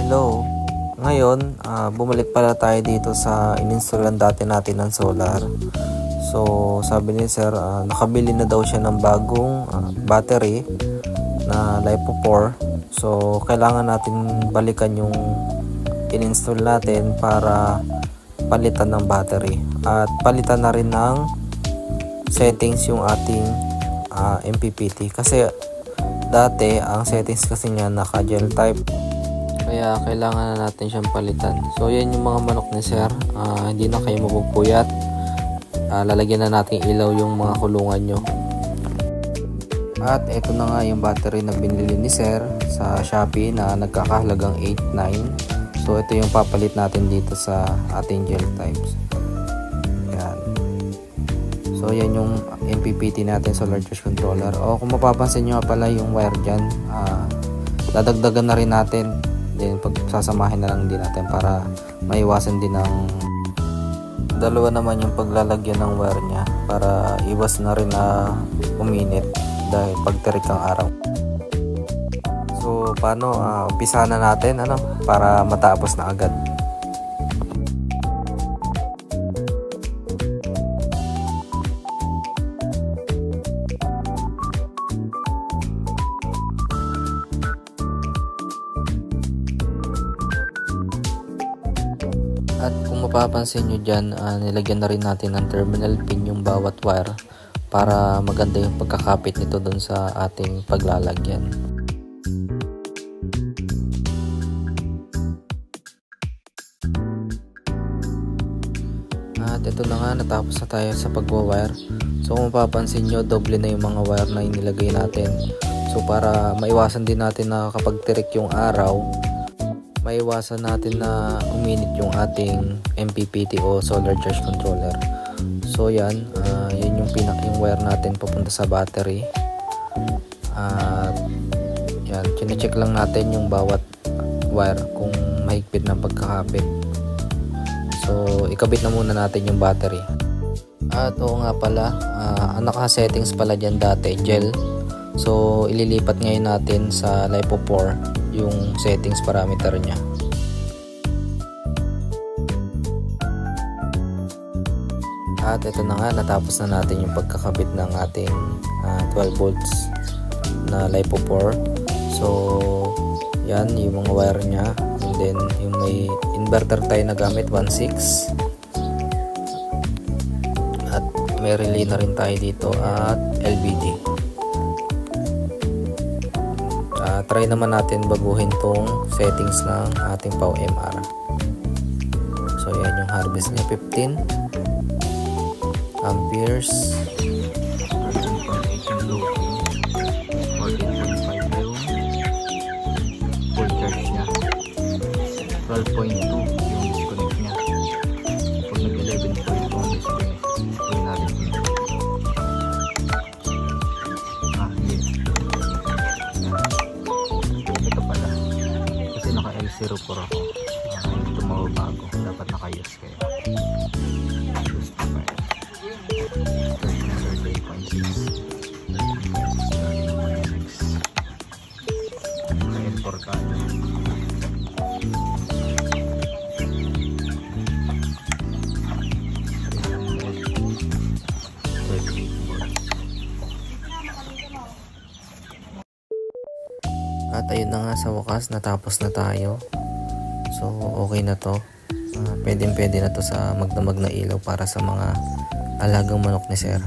Hello. Ngayon, bumalik pala tayo dito sa ininstalan dati natin ng solar. So, sabi ni sir, nakabili na daw siya ng bagong battery na LiPo4. So, kailangan natin balikan yung ininstall natin para palitan ng battery. At palitan na rin ng settings yung ating MPPT. Kasi dati, ang settings kasi niya naka-gel type. Kaya kailangan na natin siyang palitan. So yan yung mga manok ni sir. Hindi na kayo mapupuyat. Lalagyan na natin ilaw yung mga kulungan nyo. At ito na nga yung battery na binili ni sir sa Shopee na nagkakahalagang 8.9. So ito yung papalit natin dito sa ating gel types. Yan. So yan yung MPPT natin, solar charge controller. O kung mapapansin nyo pala yung wire dyan, dadagdagan na rin natin. Then pagsasamahin na lang din natin para maiwasan din ng dalawa naman yung paglalagyan ng wire nya para iwas na rin na uminit dahil pagtirik ang araw. So paano, umpisa na natin para matapos na agad. At kung mapapansin nyo dyan, nilagyan na rin natin ng terminal pin yung bawat wire para maganda yung pagkakapit nito dun sa ating paglalagyan. At ito na nga, natapos na tayo sa pagwa-wire. So kung mapapansin nyo, doble na yung mga wire na inilagay natin. So para maiwasan din natin na kapag tirik yung araw, maiwasan natin na uminit yung ating MPPT o solar charge controller. So yan, yun yung wire natin papunta sa battery. At yan, chine-check lang natin yung bawat wire kung mahigpit ng pagkakapit. So ikabit na muna natin yung battery. At oo nga pala, ang naka-settings pala dyan dati, gel. So ililipat ngayon natin sa LiPo4 yung settings parameter niya. At ito na nga, natapos na natin yung pagkakabit ng ating 12 volts na LiPo4. So yan yung mga wire nya, and then yung may inverter tayo na gamit 1.6, at may relay na rin tayo dito at LVD. Try naman natin baguhin tong settings ng ating POWMR. So yan yung harvest niya, 15 amperes, 13.8 yung loading, 14.5 yung full charge niya, 12.2 yung disconnect niya. Pag nag 11.2 yung disconnect, gawin natin yun. L04 ako. Hindi ito mababago. Dapat nakayos kayo. Justify. 13.6. L4 ka. At ayun na nga, sa wakas natapos na tayo. So okay na to. Pwede na to sa magdamag na ilaw para sa mga alagang manok ni sir.